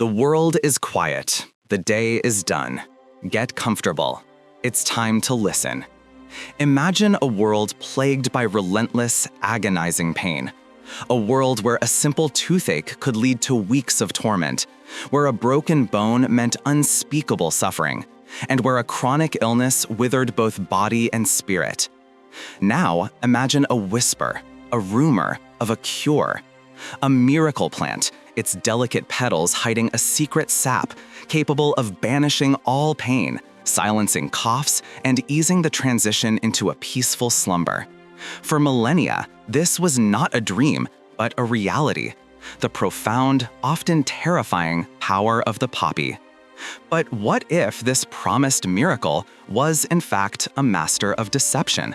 The world is quiet. The day is done. Get comfortable. It's time to listen. Imagine a world plagued by relentless, agonizing pain. A world where a simple toothache could lead to weeks of torment, where a broken bone meant unspeakable suffering, and where a chronic illness withered both body and spirit. Now, imagine a whisper, a rumor of a cure. A miracle plant, its delicate petals hiding a secret sap capable of banishing all pain, silencing coughs, and easing the transition into a peaceful slumber. For millennia, this was not a dream, but a reality. The profound, often terrifying power of the poppy. But what if this promised miracle was, in fact, a master of deception?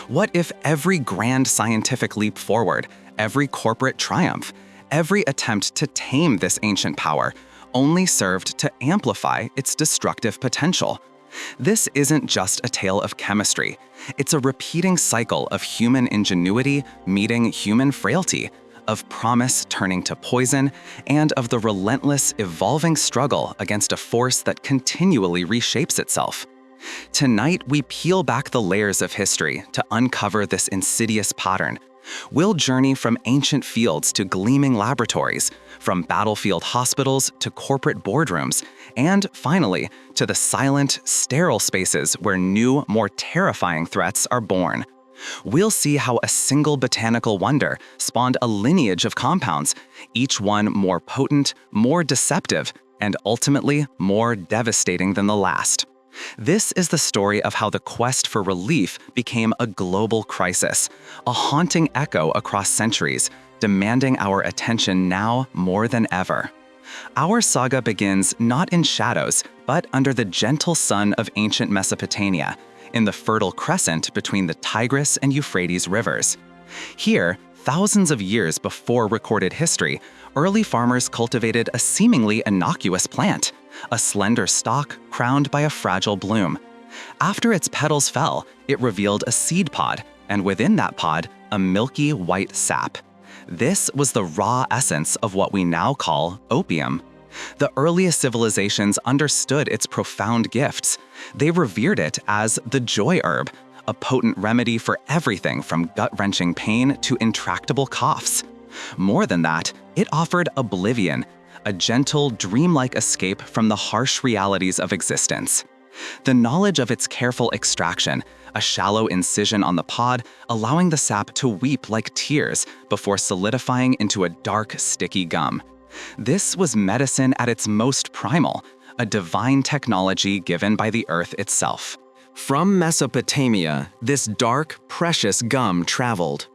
What if every grand scientific leap forward, every corporate triumph, every attempt to tame this ancient power only served to amplify its destructive potential? This isn't just a tale of chemistry. It's a repeating cycle of human ingenuity meeting human frailty, of promise turning to poison, and of the relentless, evolving struggle against a force that continually reshapes itself. Tonight, we peel back the layers of history to uncover this insidious pattern. We'll journey from ancient fields to gleaming laboratories, from battlefield hospitals to corporate boardrooms, and finally, to the silent, sterile spaces where new, more terrifying threats are born. We'll see how a single botanical wonder spawned a lineage of compounds, each one more potent, more deceptive, and ultimately more devastating than the last. This is the story of how the quest for relief became a global crisis, a haunting echo across centuries, demanding our attention now more than ever. Our saga begins not in shadows, but under the gentle sun of ancient Mesopotamia, in the Fertile Crescent between the Tigris and Euphrates rivers. Here, thousands of years before recorded history, early farmers cultivated a seemingly innocuous plant, a slender stalk crowned by a fragile bloom. After its petals fell, it revealed a seed pod, and within that pod, a milky white sap. This was the raw essence of what we now call opium. The earliest civilizations understood its profound gifts. They revered it as the joy herb, a potent remedy for everything from gut-wrenching pain to intractable coughs. More than that, it offered oblivion, a gentle, dreamlike escape from the harsh realities of existence. The knowledge of its careful extraction, a shallow incision on the pod, allowing the sap to weep like tears before solidifying into a dark, sticky gum. This was medicine at its most primal, a divine technology given by the earth itself. From Mesopotamia, this dark, precious gum traveled.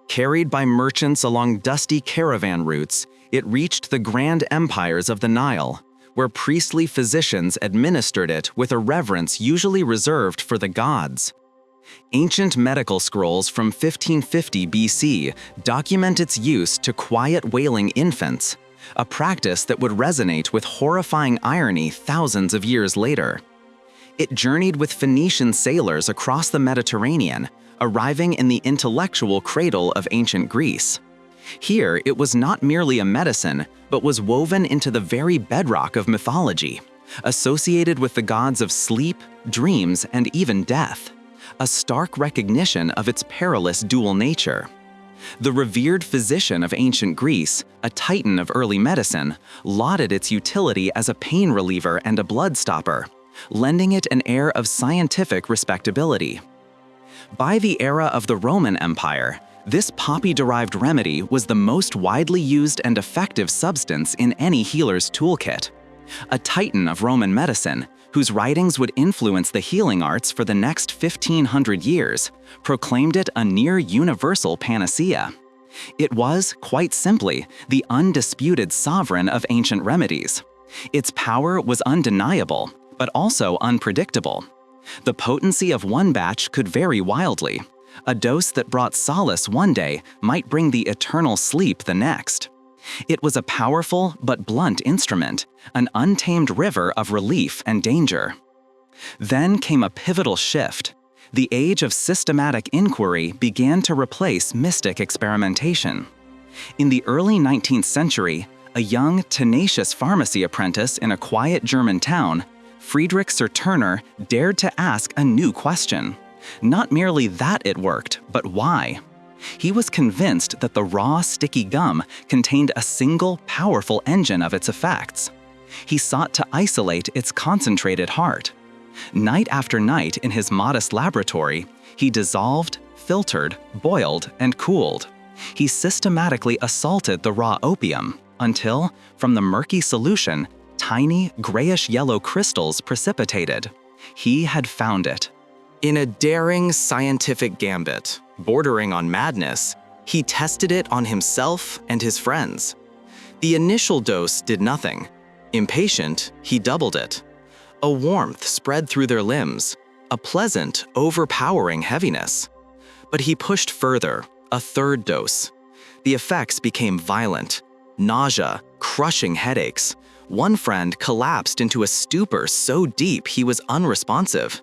Carried by merchants along dusty caravan routes, it reached the grand empires of the Nile, where priestly physicians administered it with a reverence usually reserved for the gods. Ancient medical scrolls from 1550 BC document its use to quiet wailing infants, a practice that would resonate with horrifying irony thousands of years later. It journeyed with Phoenician sailors across the Mediterranean, arriving in the intellectual cradle of ancient Greece. Here, it was not merely a medicine, but was woven into the very bedrock of mythology, associated with the gods of sleep, dreams, and even death, a stark recognition of its perilous dual nature. The revered physician of ancient Greece, a titan of early medicine, lauded its utility as a pain reliever and a blood stopper, lending it an air of scientific respectability. By the era of the Roman Empire, this poppy-derived remedy was the most widely used and effective substance in any healer's toolkit. A titan of Roman medicine, whose writings would influence the healing arts for the next 1,500 years, proclaimed it a near-universal panacea. It was, quite simply, the undisputed sovereign of ancient remedies. Its power was undeniable, but also unpredictable. The potency of one batch could vary wildly. A dose that brought solace one day might bring the eternal sleep the next. It was a powerful but blunt instrument, an untamed river of relief and danger. Then came a pivotal shift. The age of systematic inquiry began to replace mystic experimentation. In the early 19th century, A young, tenacious pharmacy apprentice in a quiet German town, Friedrich Serturner dared to ask a new question. Not merely that it worked, but why. He was convinced that the raw, sticky gum contained a single, powerful engine of its effects. He sought to isolate its concentrated heart. Night after night in his modest laboratory, he dissolved, filtered, boiled, and cooled. He systematically assaulted the raw opium until, from the murky solution, tiny, grayish-yellow crystals precipitated. He had found it. In a daring scientific gambit, bordering on madness, he tested it on himself and his friends. The initial dose did nothing. Impatient, he doubled it. A warmth spread through their limbs, a pleasant, overpowering heaviness. But he pushed further, a third dose. The effects became violent. Nausea, crushing headaches. One friend collapsed into a stupor so deep he was unresponsive.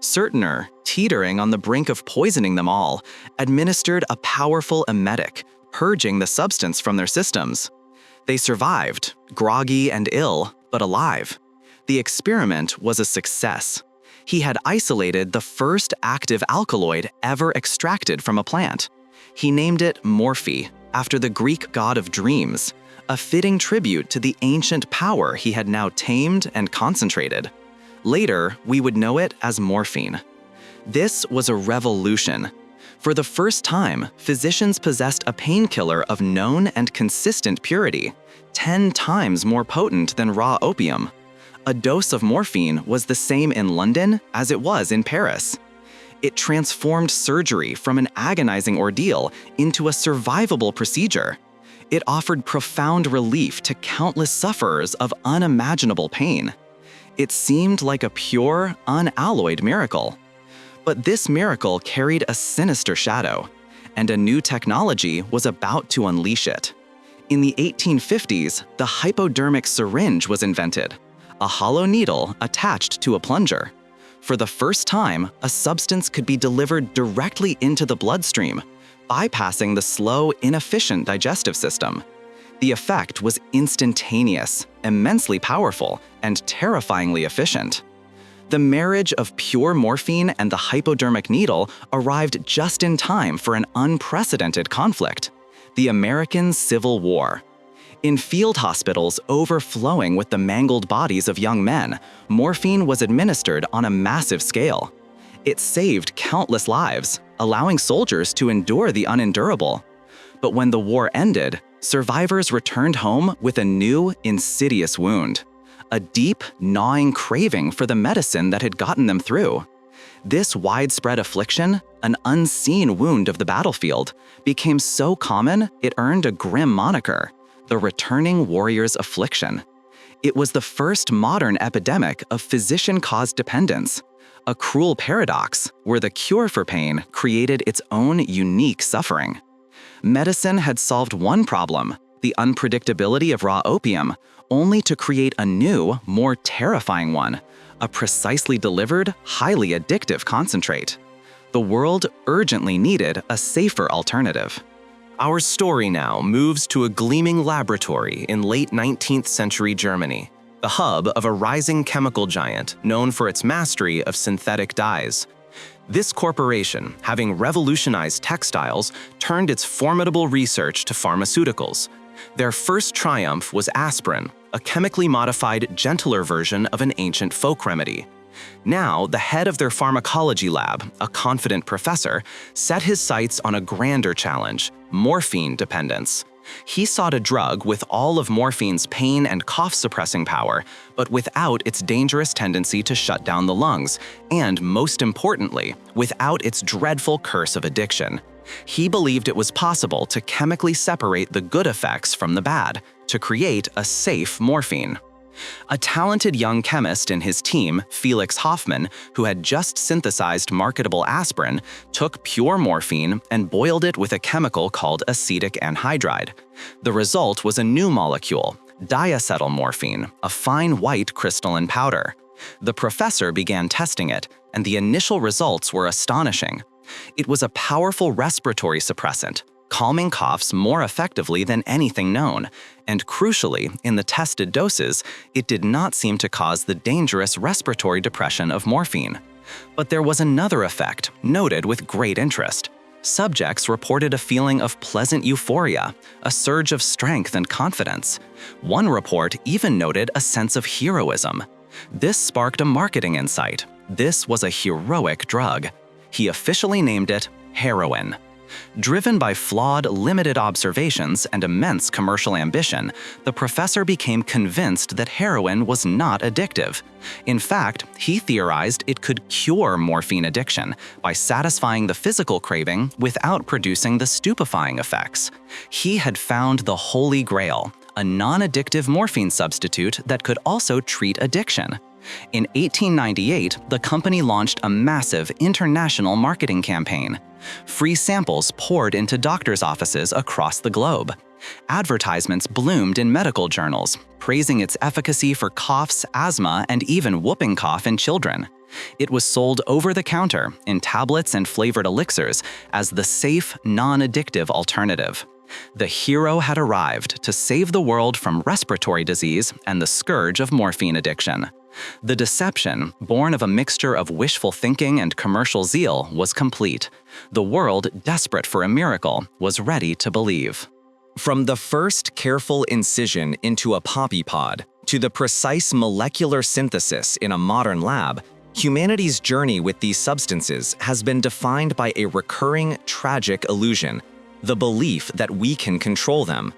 Serturner, teetering on the brink of poisoning them all, administered a powerful emetic, purging the substance from their systems. They survived, groggy and ill, but alive. The experiment was a success. He had isolated the first active alkaloid ever extracted from a plant. He named it Morphe, after the Greek god of dreams, a fitting tribute to the ancient power he had now tamed and concentrated. Later, we would know it as morphine. This was a revolution. For the first time, physicians possessed a painkiller of known and consistent purity, 10 times more potent than raw opium. A dose of morphine was the same in London as it was in Paris. It transformed surgery from an agonizing ordeal into a survivable procedure. It offered profound relief to countless sufferers of unimaginable pain. It seemed like a pure, unalloyed miracle. But this miracle carried a sinister shadow, and a new technology was about to unleash it. In the 1850s, the hypodermic syringe was invented, a hollow needle attached to a plunger. For the first time, a substance could be delivered directly into the bloodstream, bypassing the slow, inefficient digestive system. The effect was instantaneous, immensely powerful, and terrifyingly efficient. The marriage of pure morphine and the hypodermic needle arrived just in time for an unprecedented conflict: the American Civil War. In field hospitals overflowing with the mangled bodies of young men, morphine was administered on a massive scale. It saved countless lives, allowing soldiers to endure the unendurable. But when the war ended, survivors returned home with a new, insidious wound, a deep, gnawing craving for the medicine that had gotten them through. This widespread affliction, an unseen wound of the battlefield, became so common it earned a grim moniker: the returning warrior's affliction. It was the first modern epidemic of physician-caused dependence, a cruel paradox where the cure for pain created its own unique suffering. Medicine had solved one problem, the unpredictability of raw opium, only to create a new, more terrifying one, a precisely delivered, highly addictive concentrate. The world urgently needed a safer alternative. Our story now moves to a gleaming laboratory in late 19th century Germany, the hub of a rising chemical giant known for its mastery of synthetic dyes. This corporation, having revolutionized textiles, turned its formidable research to pharmaceuticals. Their first triumph was aspirin, a chemically modified, gentler version of an ancient folk remedy. Now, the head of their pharmacology lab, a confident professor, set his sights on a grander challenge: morphine dependence. He sought a drug with all of morphine's pain and cough-suppressing power, but without its dangerous tendency to shut down the lungs, and most importantly, without its dreadful curse of addiction. He believed it was possible to chemically separate the good effects from the bad, to create a safe morphine. A talented young chemist in his team, Felix Hoffmann, who had just synthesized marketable aspirin, took pure morphine and boiled it with a chemical called acetic anhydride. The result was a new molecule, diacetylmorphine, a fine white crystalline powder. The professor began testing it, and the initial results were astonishing. It was a powerful respiratory suppressant, calming coughs more effectively than anything known, and crucially, in the tested doses, it did not seem to cause the dangerous respiratory depression of morphine. But there was another effect, noted with great interest. Subjects reported a feeling of pleasant euphoria, a surge of strength and confidence. One report even noted a sense of heroism. This sparked a marketing insight. This was a heroic drug. He officially named it heroin. Driven by flawed, limited observations and immense commercial ambition, the professor became convinced that heroin was not addictive. In fact, he theorized it could cure morphine addiction by satisfying the physical craving without producing the stupefying effects. He had found the Holy Grail, a non-addictive morphine substitute that could also treat addiction. In 1898, the company launched a massive international marketing campaign. Free samples poured into doctors' offices across the globe. Advertisements bloomed in medical journals, praising its efficacy for coughs, asthma, and even whooping cough in children. It was sold over the counter in tablets and flavored elixirs as the safe, non-addictive alternative. The hero had arrived to save the world from respiratory disease and the scourge of morphine addiction. The deception, born of a mixture of wishful thinking and commercial zeal, was complete. The world, desperate for a miracle, was ready to believe. From the first careful incision into a poppy pod to the precise molecular synthesis in a modern lab, humanity's journey with these substances has been defined by a recurring, tragic illusion: the belief that we can control them.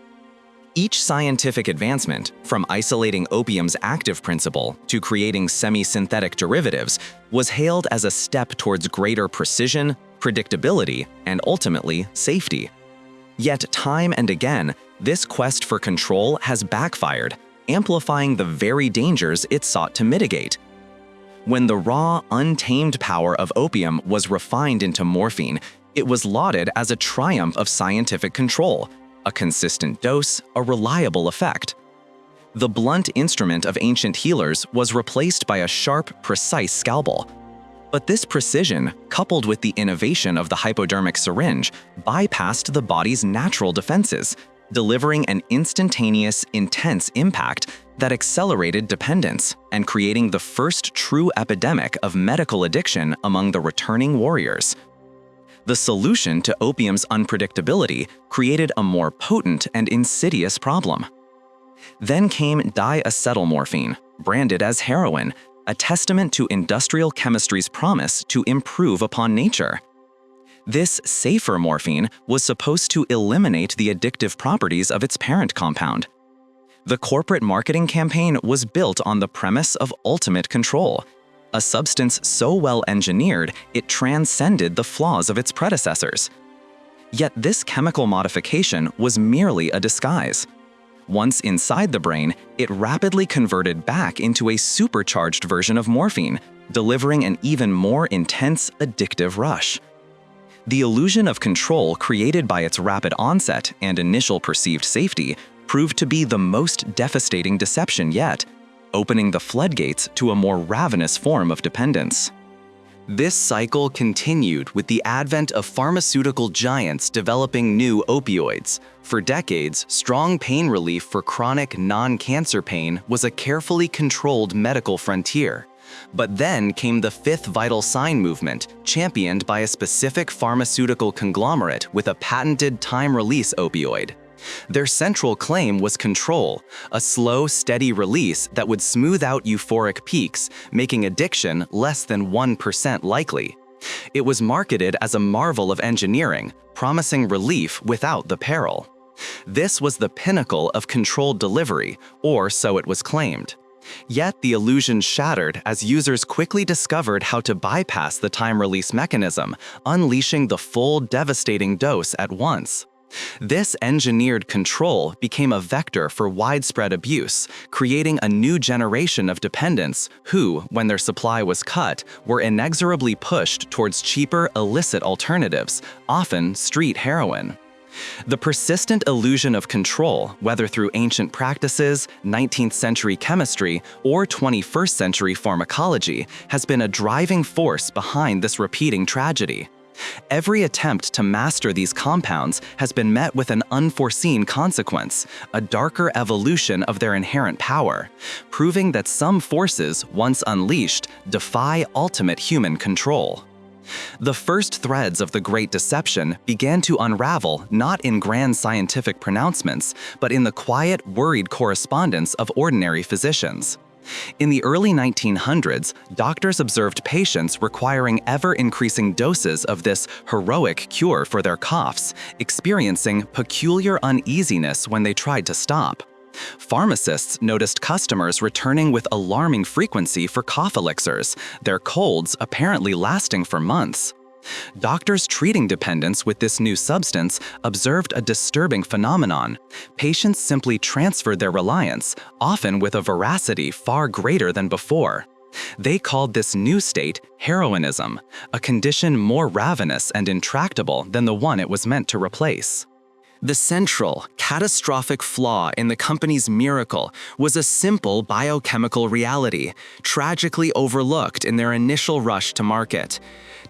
Each scientific advancement, from isolating opium's active principle to creating semi-synthetic derivatives, was hailed as a step towards greater precision, predictability, and ultimately safety. Yet time and again, this quest for control has backfired, amplifying the very dangers it sought to mitigate. When the raw, untamed power of opium was refined into morphine, it was lauded as a triumph of scientific control: a consistent dose, a reliable effect. The blunt instrument of ancient healers was replaced by a sharp, precise scalpel. But this precision, coupled with the innovation of the hypodermic syringe, bypassed the body's natural defenses, delivering an instantaneous, intense impact that accelerated dependence and creating the first true epidemic of medical addiction among the returning warriors. The solution to opium's unpredictability created a more potent and insidious problem. Then came diacetylmorphine, branded as heroin, a testament to industrial chemistry's promise to improve upon nature. This safer morphine was supposed to eliminate the addictive properties of its parent compound. The corporate marketing campaign was built on the premise of ultimate control, a substance so well engineered it transcended the flaws of its predecessors. Yet this chemical modification was merely a disguise. Once inside the brain, it rapidly converted back into a supercharged version of morphine, delivering an even more intense, addictive rush. The illusion of control created by its rapid onset and initial perceived safety proved to be the most devastating deception yet, opening the floodgates to a more ravenous form of dependence. This cycle continued with the advent of pharmaceutical giants developing new opioids. For decades, strong pain relief for chronic non-cancer pain was a carefully controlled medical frontier. But then came the fifth vital sign movement, championed by a specific pharmaceutical conglomerate with a patented time-release opioid. Their central claim was control, a slow, steady release that would smooth out euphoric peaks, making addiction less than 1% likely. It was marketed as a marvel of engineering, promising relief without the peril. This was the pinnacle of controlled delivery, or so it was claimed. Yet the illusion shattered as users quickly discovered how to bypass the time-release mechanism, unleashing the full, devastating dose at once. This engineered control became a vector for widespread abuse, creating a new generation of dependents who, when their supply was cut, were inexorably pushed towards cheaper, illicit alternatives, often street heroin. The persistent illusion of control, whether through ancient practices, 19th century chemistry, or 21st century pharmacology, has been a driving force behind this repeating tragedy. Every attempt to master these compounds has been met with an unforeseen consequence, a darker evolution of their inherent power, proving that some forces, once unleashed, defy ultimate human control. The first threads of the Great Deception began to unravel not in grand scientific pronouncements, but in the quiet, worried correspondence of ordinary physicians. In the early 1900s, doctors observed patients requiring ever-increasing doses of this heroic cure for their coughs, experiencing peculiar uneasiness when they tried to stop. Pharmacists noticed customers returning with alarming frequency for cough elixirs, their colds apparently lasting for months. Doctors treating dependents with this new substance observed a disturbing phenomenon. Patients simply transferred their reliance, often with a veracity far greater than before. They called this new state heroinism, a condition more ravenous and intractable than the one it was meant to replace. The central, catastrophic flaw in the company's miracle was a simple biochemical reality, tragically overlooked in their initial rush to market.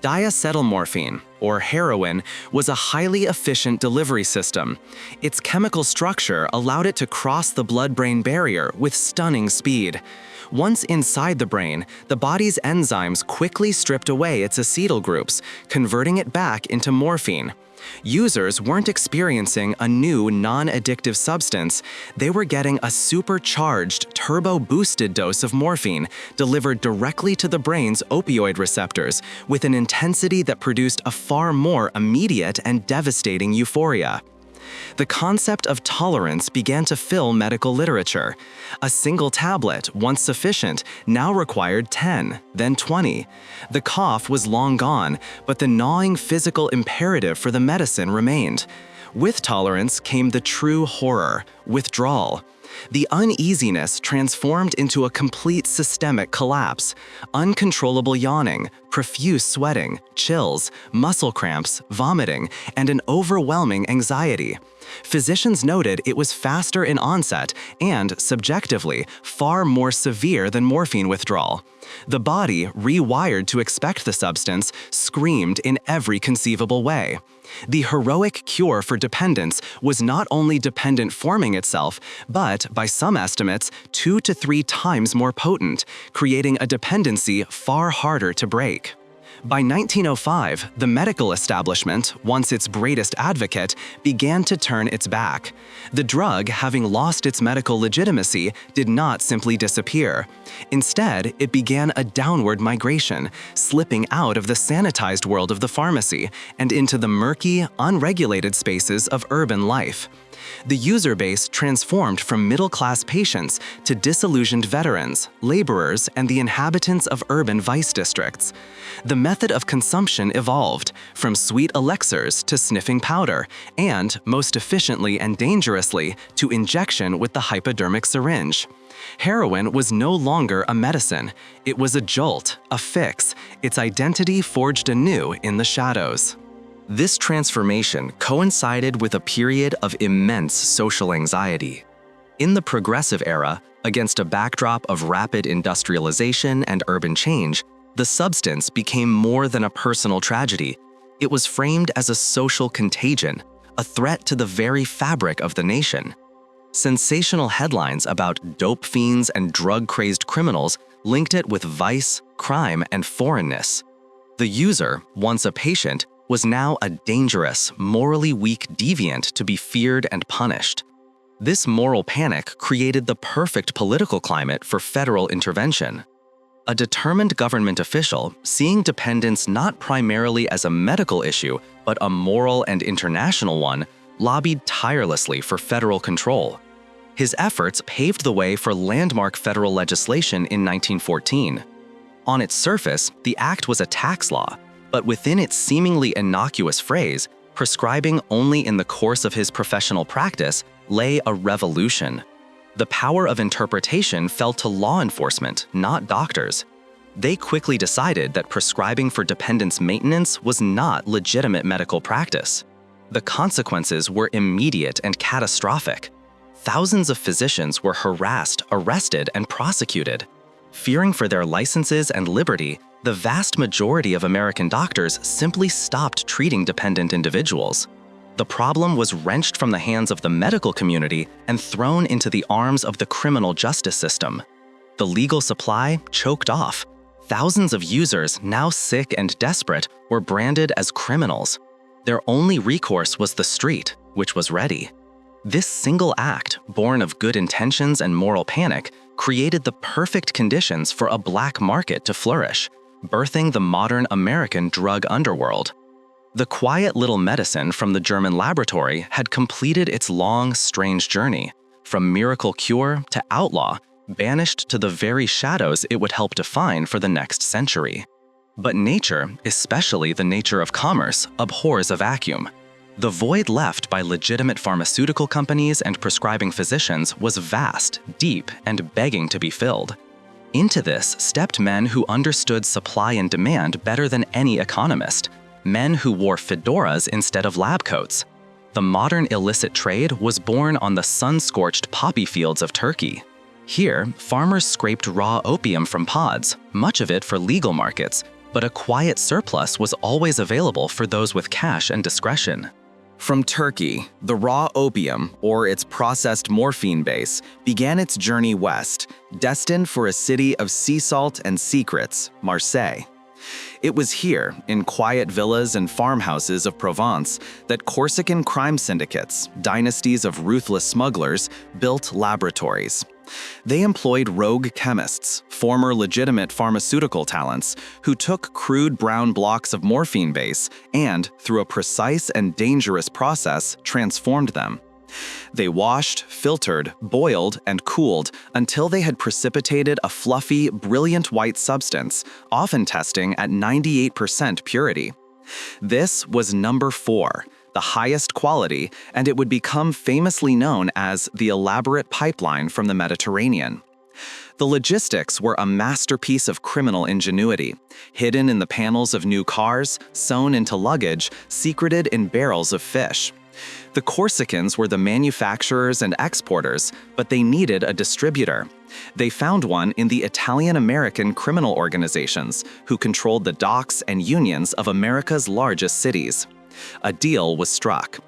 Diacetylmorphine, or heroin, was a highly efficient delivery system. Its chemical structure allowed it to cross the blood-brain barrier with stunning speed. Once inside the brain, the body's enzymes quickly stripped away its acetyl groups, converting it back into morphine. Users weren't experiencing a new non-addictive substance, they were getting a supercharged, turbo-boosted dose of morphine delivered directly to the brain's opioid receptors with an intensity that produced a far more immediate and devastating euphoria. The concept of tolerance began to fill medical literature. A single tablet, once sufficient, now required 10, then 20. The cough was long gone, but the gnawing physical imperative for the medicine remained. With tolerance came the true horror, withdrawal. The uneasiness transformed into a complete systemic collapse. Uncontrollable yawning, profuse sweating, chills, muscle cramps, vomiting, and an overwhelming anxiety. Physicians noted it was faster in onset and, subjectively, far more severe than morphine withdrawal. The body, rewired to expect the substance, screamed in every conceivable way. The heroic cure for dependence was not only dependent forming itself, but, by some estimates, 2 to 3 times more potent, creating a dependency far harder to break. By 1905, the medical establishment, once its greatest advocate, began to turn its back. The drug, having lost its medical legitimacy, did not simply disappear. Instead, it began a downward migration, slipping out of the sanitized world of the pharmacy and into the murky, unregulated spaces of urban life. The user base transformed from middle-class patients to disillusioned veterans, laborers, and the inhabitants of urban vice districts. The method of consumption evolved, from sweet elixirs to sniffing powder, and, most efficiently and dangerously, to injection with the hypodermic syringe. Heroin was no longer a medicine. It was a jolt, a fix, its identity forged anew in the shadows. This transformation coincided with a period of immense social anxiety. In the Progressive Era, against a backdrop of rapid industrialization and urban change, the substance became more than a personal tragedy. It was framed as a social contagion, a threat to the very fabric of the nation. Sensational headlines about dope fiends and drug-crazed criminals linked it with vice, crime, and foreignness. The user, once a patient, was now a dangerous, morally weak deviant to be feared and punished. This moral panic created the perfect political climate for federal intervention. A determined government official, seeing dependence not primarily as a medical issue, but a moral and international one, lobbied tirelessly for federal control. His efforts paved the way for landmark federal legislation in 1914. On its surface, the act was a tax law, but within its seemingly innocuous phrase, prescribing only in the course of his professional practice, lay a revolution. The power of interpretation fell to law enforcement, not doctors. They quickly decided that prescribing for dependence maintenance was not legitimate medical practice. The consequences were immediate and catastrophic. Thousands of physicians were harassed, arrested, and prosecuted. Fearing for their licenses and liberty, The vast majority of American doctors simply stopped treating dependent individuals. The problem was wrenched from the hands of the medical community and thrown into the arms of the criminal justice system. The legal supply choked off. Thousands of users, now sick and desperate, were branded as criminals. Their only recourse was the street, which was ready. This single act, born of good intentions and moral panic, created the perfect conditions for a black market to flourish, birthing the modern American drug underworld. The quiet little medicine from the German laboratory had completed its long, strange journey, from miracle cure to outlaw, banished to the very shadows it would help define for the next century. But nature, especially the nature of commerce, abhors a vacuum. The void left by legitimate pharmaceutical companies and prescribing physicians was vast, deep, and begging to be filled. Into this stepped men who understood supply and demand better than any economist, men who wore fedoras instead of lab coats. The modern illicit trade was born on the sun-scorched poppy fields of Turkey. Here, farmers scraped raw opium from pods, much of it for legal markets, but a quiet surplus was always available for those with cash and discretion. From Turkey, the raw opium, or its processed morphine base, began its journey west, destined for a city of sea salt and secrets, Marseille. It was here, in quiet villas and farmhouses of Provence, that Corsican crime syndicates, dynasties of ruthless smugglers, built laboratories. They employed rogue chemists, former legitimate pharmaceutical talents, who took crude brown blocks of morphine base and, through a precise and dangerous process, transformed them. They washed, filtered, boiled, and cooled until they had precipitated a fluffy, brilliant white substance, often testing at 98% purity. This was number 4, the highest quality, and it would become famously known as the elaborate pipeline from the Mediterranean. The logistics were a masterpiece of criminal ingenuity, hidden in the panels of new cars, sewn into luggage, secreted in barrels of fish. The Corsicans were the manufacturers and exporters, but they needed a distributor. They found one in the Italian-American criminal organizations, who controlled the docks and unions of America's largest cities. A deal was struck.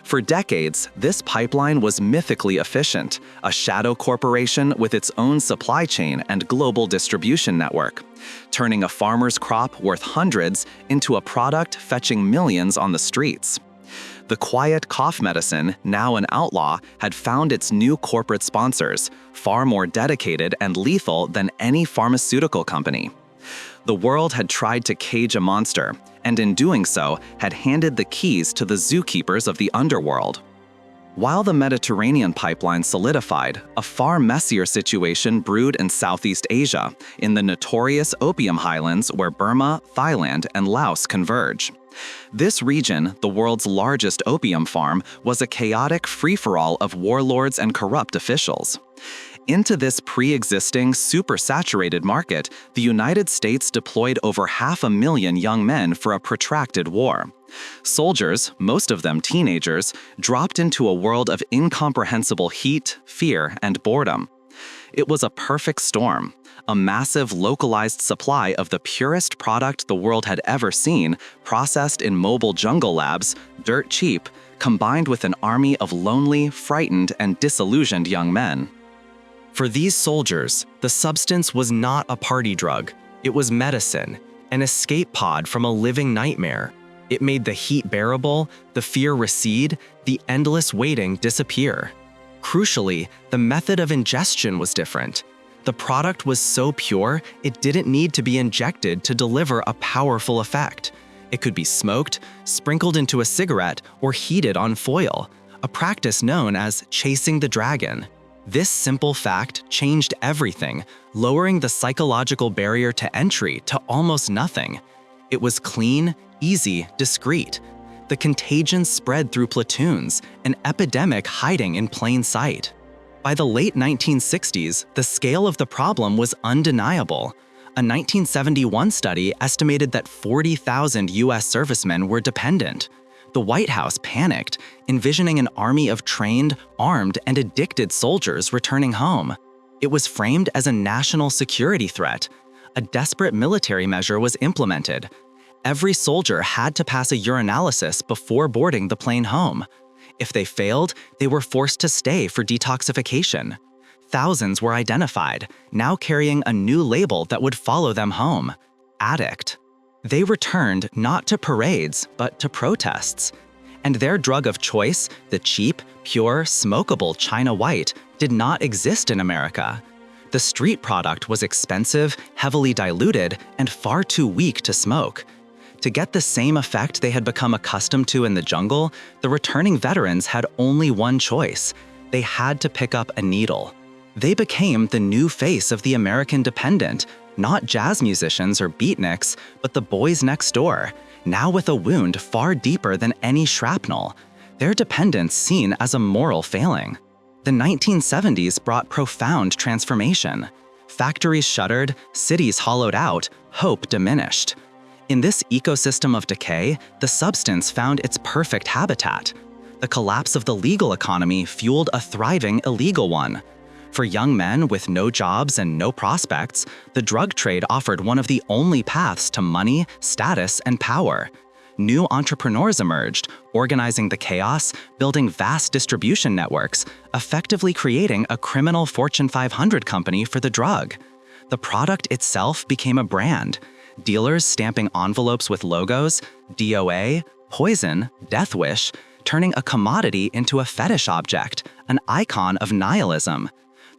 For decades, this pipeline was mythically efficient, a shadow corporation with its own supply chain and global distribution network, turning a farmer's crop worth hundreds into a product fetching millions on the streets. The quiet cough medicine, now an outlaw, had found its new corporate sponsors, far more dedicated and lethal than any pharmaceutical company. The world had tried to cage a monster, and in doing so, had handed the keys to the zookeepers of the underworld. While the Mediterranean pipeline solidified, a far messier situation brewed in Southeast Asia, in the notorious opium highlands where Burma, Thailand, and Laos converge. This region, the world's largest opium farm, was a chaotic free-for-all of warlords and corrupt officials. Into this pre-existing, super-saturated market, the United States deployed over 500,000 young men for a protracted war. Soldiers, most of them teenagers, dropped into a world of incomprehensible heat, fear, and boredom. It was a perfect storm. A massive localized supply of the purest product the world had ever seen, processed in mobile jungle labs, dirt cheap, combined with an army of lonely, frightened, and disillusioned young men. For these soldiers, the substance was not a party drug. It was medicine, an escape pod from a living nightmare. It made the heat bearable, the fear recede, the endless waiting disappear. Crucially, the method of ingestion was different. The product was so pure, it didn't need to be injected to deliver a powerful effect. It could be smoked, sprinkled into a cigarette, or heated on foil, a practice known as chasing the dragon. This simple fact changed everything, lowering the psychological barrier to entry to almost nothing. It was clean, easy, discreet. The contagion spread through platoons, an epidemic hiding in plain sight. By the late 1960s, the scale of the problem was undeniable. A 1971 study estimated that 40,000 U.S. servicemen were dependent. The White House panicked, envisioning an army of trained, armed, and addicted soldiers returning home. It was framed as a national security threat. a desperate military measure was implemented. Every soldier had to pass a urinalysis before boarding the plane home. If they failed, they were forced to stay for detoxification. Thousands were identified, now carrying a new label that would follow them home: addict. They returned not to parades, but to protests. And their drug of choice, the cheap, pure, smokable China White, did not exist in America. The street product was expensive, heavily diluted, and far too weak to smoke. To get the same effect they had become accustomed to in the jungle, the returning veterans had only one choice: they had to pick up a needle. They became the new face of the American dependent, not jazz musicians or beatniks, but the boys next door, now with a wound far deeper than any shrapnel, their dependence seen as a moral failing. The 1970s brought profound transformation. Factories shuttered, cities hollowed out, hope diminished. In this ecosystem of decay, the substance found its perfect habitat. The collapse of the legal economy fueled a thriving illegal one. For young men with no jobs and no prospects, the drug trade offered one of the only paths to money, status, and power. New entrepreneurs emerged, organizing the chaos, building vast distribution networks, effectively creating a criminal Fortune 500 company for the drug. The product itself became a brand. Dealers stamping envelopes with logos, DOA, poison, death wish, turning a commodity into a fetish object, an icon of nihilism.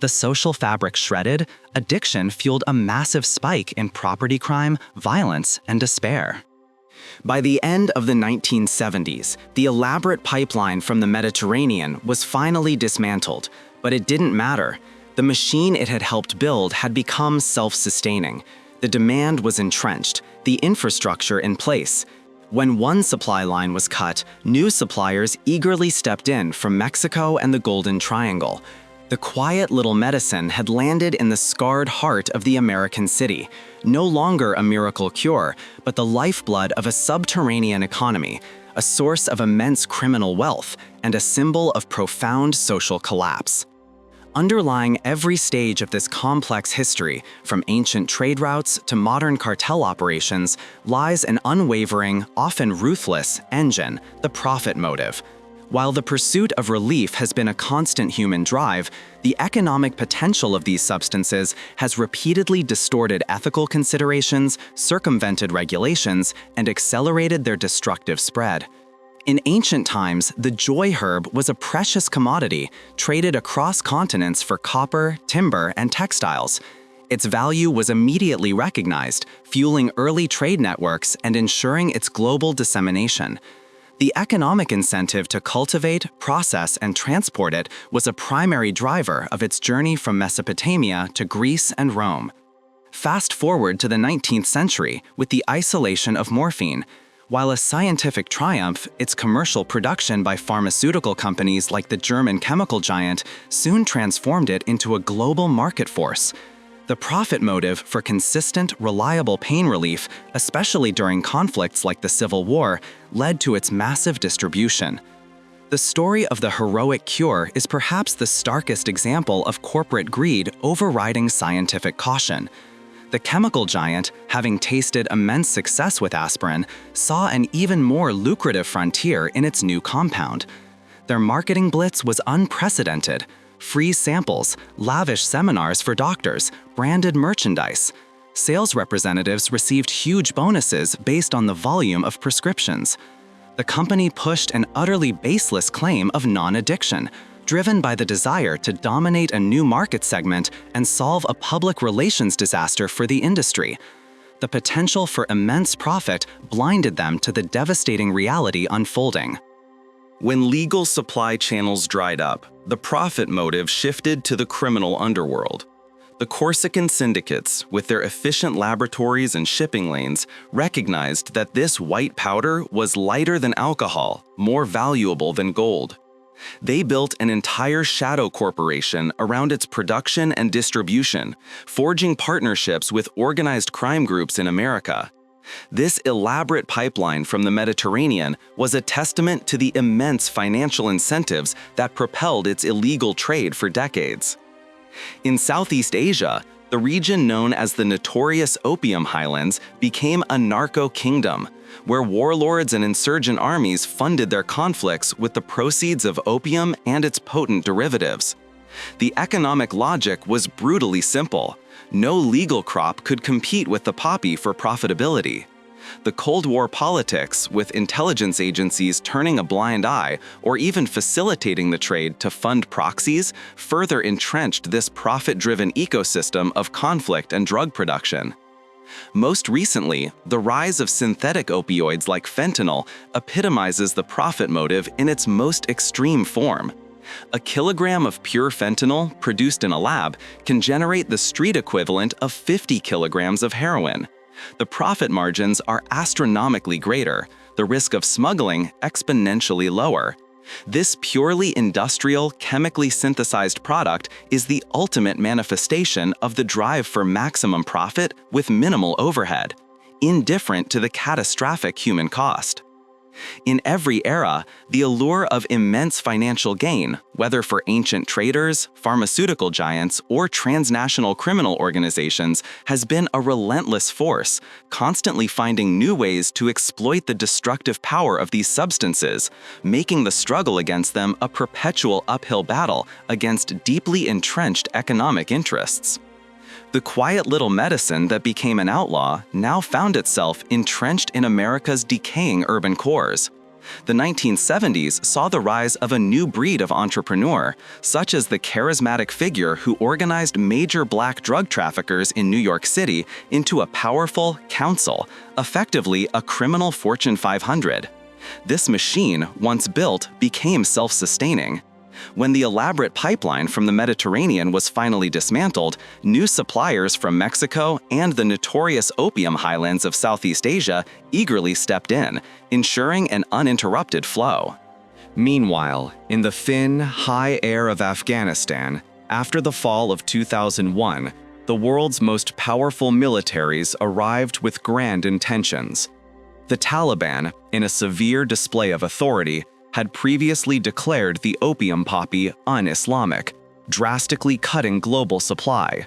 The social fabric shredded, addiction fueled a massive spike in property crime, violence, and despair. By the end of the 1970s, the elaborate pipeline from the Mediterranean was finally dismantled, but it didn't matter. The machine it had helped build had become self-sustaining. The demand was entrenched, the infrastructure in place. When one supply line was cut, new suppliers eagerly stepped in from Mexico and the Golden Triangle. The quiet little medicine had landed in the scarred heart of the American city, no longer a miracle cure, but the lifeblood of a subterranean economy, a source of immense criminal wealth, and a symbol of profound social collapse. Underlying every stage of this complex history, from ancient trade routes to modern cartel operations, lies an unwavering, often ruthless, engine: the profit motive. While the pursuit of relief has been a constant human drive, the economic potential of these substances has repeatedly distorted ethical considerations, circumvented regulations, and accelerated their destructive spread. In ancient times, the joy herb was a precious commodity, traded across continents for copper, timber, and textiles. Its value was immediately recognized, fueling early trade networks and ensuring its global dissemination. The economic incentive to cultivate, process, and transport it was a primary driver of its journey from Mesopotamia to Greece and Rome. Fast forward to the 19th century with the isolation of morphine. While a scientific triumph, its commercial production by pharmaceutical companies like the German chemical giant soon transformed it into a global market force. The profit motive for consistent, reliable pain relief, especially during conflicts like the Civil War, led to its massive distribution. The story of the heroic cure is perhaps the starkest example of corporate greed overriding scientific caution. The chemical giant, having tasted immense success with aspirin, saw an even more lucrative frontier in its new compound. Their marketing blitz was unprecedented. Free samples, lavish seminars for doctors, branded merchandise. Sales representatives received huge bonuses based on the volume of prescriptions. The company pushed an utterly baseless claim of non-addiction, driven by the desire to dominate a new market segment and solve a public relations disaster for the industry. The potential for immense profit blinded them to the devastating reality unfolding. When legal supply channels dried up, the profit motive shifted to the criminal underworld. The Corsican syndicates, with their efficient laboratories and shipping lanes, recognized that this white powder was lighter than alcohol, more valuable than gold. They built an entire shadow corporation around its production and distribution, forging partnerships with organized crime groups in America. This elaborate pipeline from the Mediterranean was a testament to the immense financial incentives that propelled its illegal trade for decades. In Southeast Asia, The region known as the notorious Opium Highlands became a narco-kingdom, where warlords and insurgent armies funded their conflicts with the proceeds of opium and its potent derivatives. The economic logic was brutally simple. No legal crop could compete with the poppy for profitability. The Cold War politics, with intelligence agencies turning a blind eye or even facilitating the trade to fund proxies, further entrenched this profit-driven ecosystem of conflict and drug production. Most recently, the rise of synthetic opioids like fentanyl epitomizes the profit motive in its most extreme form. A kilogram of pure fentanyl produced in a lab can generate the street equivalent of 50 kilograms of heroin. The profit margins are astronomically greater, the risk of smuggling exponentially lower. This purely industrial, chemically synthesized product is the ultimate manifestation of the drive for maximum profit with minimal overhead, indifferent to the catastrophic human cost. In every era, the allure of immense financial gain, whether for ancient traders, pharmaceutical giants, or transnational criminal organizations, has been a relentless force, constantly finding new ways to exploit the destructive power of these substances, making the struggle against them a perpetual uphill battle against deeply entrenched economic interests. The quiet little medicine that became an outlaw now found itself entrenched in America's decaying urban cores. The 1970s saw the rise of a new breed of entrepreneur, such as the charismatic figure who organized major black drug traffickers in New York City into a powerful council, effectively a criminal Fortune 500. This machine, once built, became self-sustaining. When the elaborate pipeline from the Mediterranean was finally dismantled, new suppliers from Mexico and the notorious opium highlands of Southeast Asia eagerly stepped in, ensuring an uninterrupted flow. Meanwhile, in the thin, high air of Afghanistan, after the fall of 2001, the world's most powerful militaries arrived with grand intentions. The Taliban, in a severe display of authority, had previously declared the opium poppy un-Islamic, drastically cutting global supply.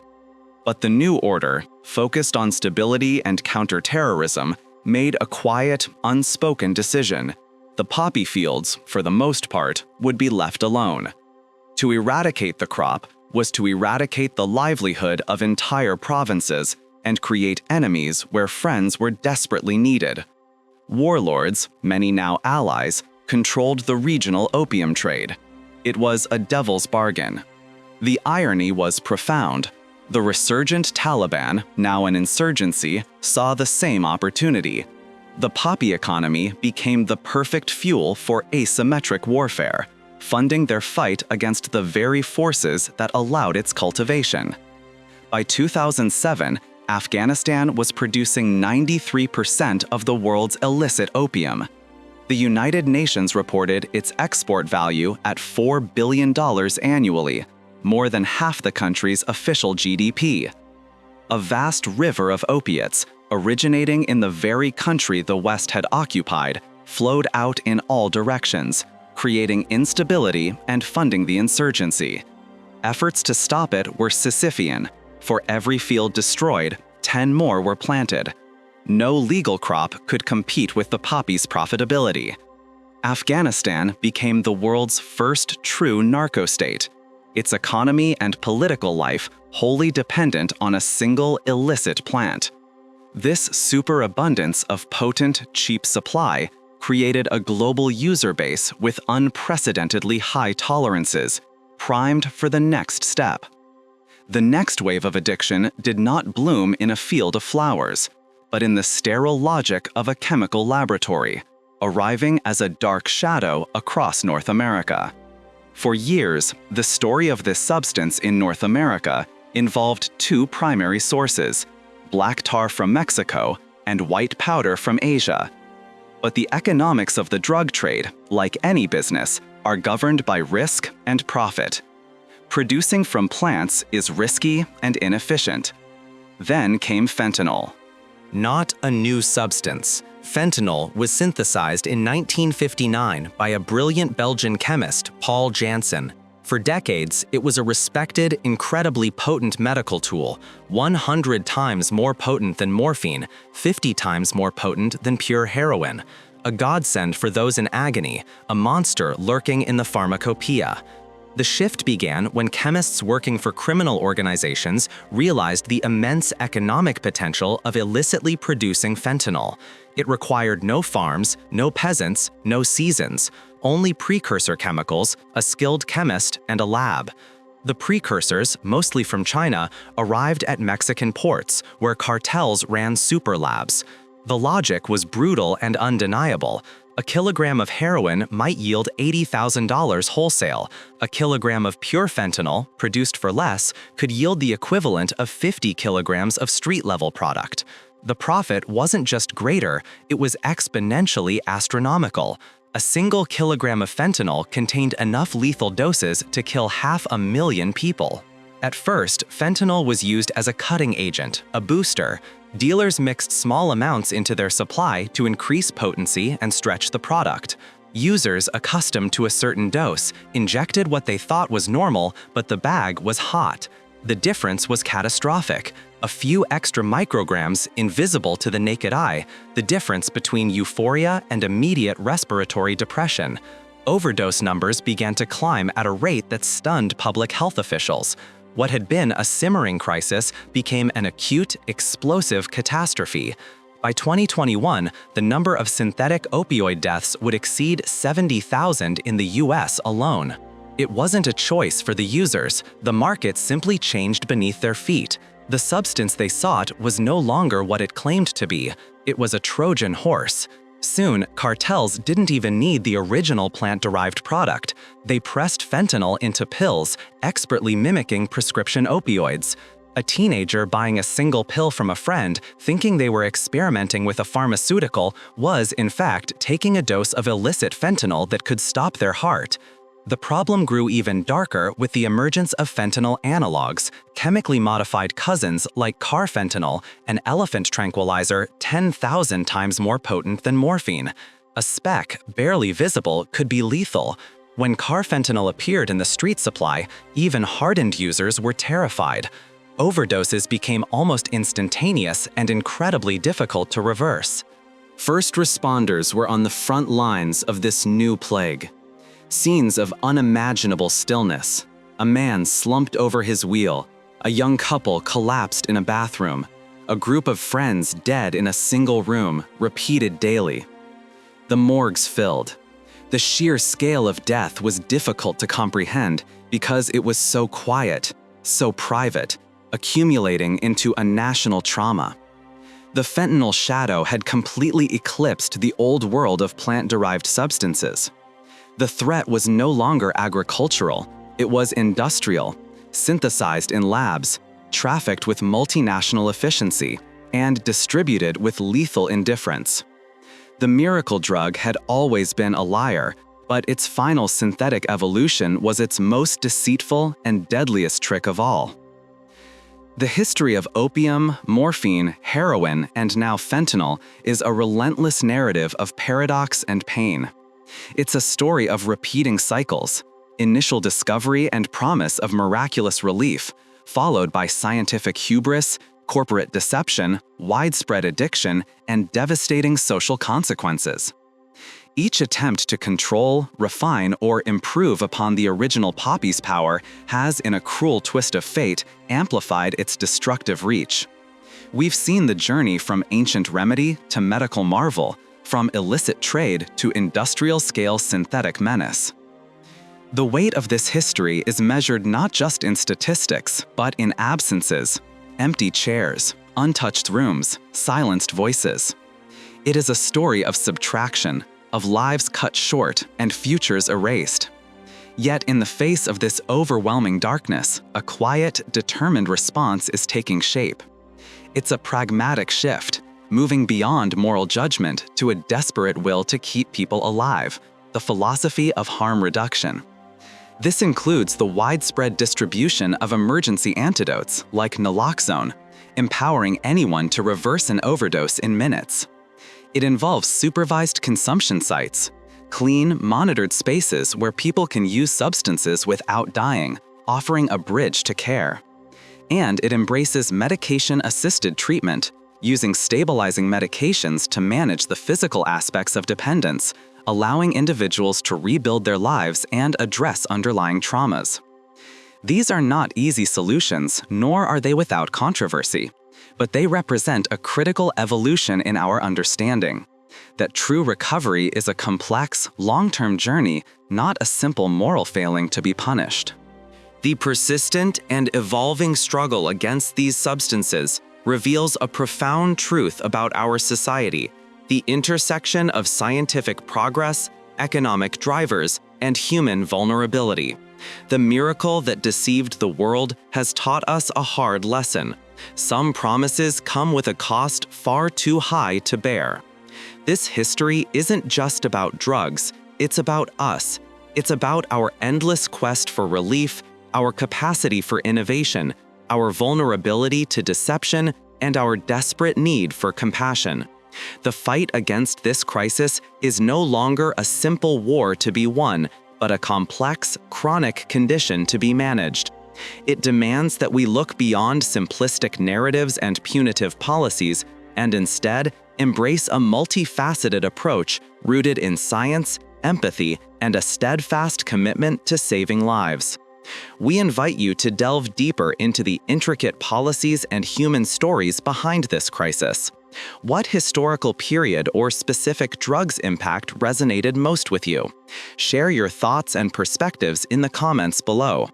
But the new order, focused on stability and counter-terrorism, made a quiet, unspoken decision. The poppy fields, for the most part, would be left alone. To eradicate the crop was to eradicate the livelihood of entire provinces and create enemies where friends were desperately needed. Warlords, many now allies, controlled the regional opium trade. It was a devil's bargain. The irony was profound. The resurgent Taliban, now an insurgency, saw the same opportunity. The poppy economy became the perfect fuel for asymmetric warfare, funding their fight against the very forces that allowed its cultivation. By 2007, Afghanistan was producing 93% of the world's illicit opium. The United Nations reported its export value at $4 billion annually, more than half the country's official GDP. A vast river of opiates, originating in the very country the West had occupied, flowed out in all directions, creating instability and funding the insurgency. Efforts to stop it were Sisyphean. For every field destroyed, 10 more were planted. No legal crop could compete with the poppy's profitability. Afghanistan became the world's first true narco-state, its economy and political life wholly dependent on a single illicit plant. This superabundance of potent, cheap supply created a global user base with unprecedentedly high tolerances, primed for the next step. The next wave of addiction did not bloom in a field of flowers, but in the sterile logic of a chemical laboratory, arriving as a dark shadow across North America. For years, the story of this substance in North America involved two primary sources: black tar from Mexico and white powder from Asia. But the economics of the drug trade, like any business, are governed by risk and profit. Producing from plants is risky and inefficient. Then came fentanyl. Not a new substance, fentanyl was synthesized in 1959 by a brilliant Belgian chemist, Paul Janssen. For decades, it was a respected, incredibly potent medical tool, 100 times more potent than morphine, 50 times more potent than pure heroin. A godsend for those in agony, a monster lurking in the pharmacopoeia. The shift began when chemists working for criminal organizations realized the immense economic potential of illicitly producing fentanyl. It required no farms, no peasants, no seasons, only precursor chemicals, a skilled chemist, and a lab. The precursors, mostly from China, arrived at Mexican ports, where cartels ran super labs. The logic was brutal and undeniable. A kilogram of heroin might yield $80,000 wholesale. A kilogram of pure fentanyl, produced for less, could yield the equivalent of 50 kilograms of street-level product. The profit wasn't just greater, it was exponentially astronomical. A single kilogram of fentanyl contained enough lethal doses to kill 500,000 people. At first, fentanyl was used as a cutting agent, a booster. Dealers mixed small amounts into their supply to increase potency and stretch the product. Users accustomed to a certain dose injected what they thought was normal, but the bag was hot. The difference was catastrophic. A few extra micrograms, invisible to the naked eye, the difference between euphoria and immediate respiratory depression. Overdose numbers began to climb at a rate that stunned public health officials. What had been a simmering crisis became an acute, explosive catastrophe. By 2021, the number of synthetic opioid deaths would exceed 70,000 in the US alone. It wasn't a choice for the users, the market simply changed beneath their feet. The substance they sought was no longer what it claimed to be. It was a Trojan horse. Soon, cartels didn't even need the original plant-derived product. They pressed fentanyl into pills, expertly mimicking prescription opioids. A teenager buying a single pill from a friend, thinking they were experimenting with a pharmaceutical, was, in fact, taking a dose of illicit fentanyl that could stop their heart. The problem grew even darker with the emergence of fentanyl analogs, chemically modified cousins like carfentanil, an elephant tranquilizer 10,000 times more potent than morphine. A speck, barely visible, could be lethal. When carfentanil appeared in the street supply, even hardened users were terrified. Overdoses became almost instantaneous and incredibly difficult to reverse. First responders were on the front lines of this new plague. Scenes of unimaginable stillness. A man slumped over his wheel. A young couple collapsed in a bathroom. A group of friends dead in a single room, repeated daily. The morgues filled. The sheer scale of death was difficult to comprehend because it was so quiet, so private, accumulating into a national trauma. The fentanyl shadow had completely eclipsed the old world of plant-derived substances. The threat was no longer agricultural, it was industrial, synthesized in labs, trafficked with multinational efficiency, and distributed with lethal indifference. The miracle drug had always been a liar, but its final synthetic evolution was its most deceitful and deadliest trick of all. The history of opium, morphine, heroin, and now fentanyl is a relentless narrative of paradox and pain. It's a story of repeating cycles, initial discovery and promise of miraculous relief, followed by scientific hubris, corporate deception, widespread addiction, and devastating social consequences. Each attempt to control, refine, or improve upon the original poppy's power has, in a cruel twist of fate, amplified its destructive reach. We've seen the journey from ancient remedy to medical marvel, from illicit trade to industrial-scale synthetic menace. The weight of this history is measured not just in statistics, but in absences, empty chairs, untouched rooms, silenced voices. It is a story of subtraction, of lives cut short and futures erased. Yet in the face of this overwhelming darkness, a quiet, determined response is taking shape. It's a pragmatic shift, moving beyond moral judgment to a desperate will to keep people alive, the philosophy of harm reduction. This includes the widespread distribution of emergency antidotes like naloxone, empowering anyone to reverse an overdose in minutes. It involves supervised consumption sites, clean, monitored spaces where people can use substances without dying, offering a bridge to care. And it embraces medication-assisted treatment, using stabilizing medications to manage the physical aspects of dependence, allowing individuals to rebuild their lives and address underlying traumas. These are not easy solutions, nor are they without controversy, but they represent a critical evolution in our understanding that true recovery is a complex, long-term journey, not a simple moral failing to be punished. The persistent and evolving struggle against these substances reveals a profound truth about our society: the intersection of scientific progress, economic drivers, and human vulnerability. The miracle that deceived the world has taught us a hard lesson. Some promises come with a cost far too high to bear. This history isn't just about drugs, it's about us. It's about our endless quest for relief, our capacity for innovation, our vulnerability to deception, and our desperate need for compassion. The fight against this crisis is no longer a simple war to be won, but a complex, chronic condition to be managed. It demands that we look beyond simplistic narratives and punitive policies and instead embrace a multifaceted approach rooted in science, empathy, and a steadfast commitment to saving lives. We invite you to delve deeper into the intricate policies and human stories behind this crisis. What historical period or specific drug's impact resonated most with you? Share your thoughts and perspectives in the comments below.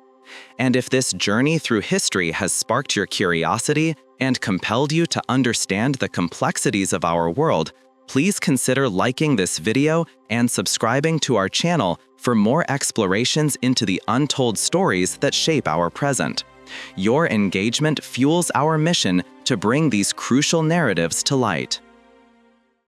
And if this journey through history has sparked your curiosity and compelled you to understand the complexities of our world, please consider liking this video and subscribing to our channel for more explorations into the untold stories that shape our present. Your engagement fuels our mission to bring these crucial narratives to light.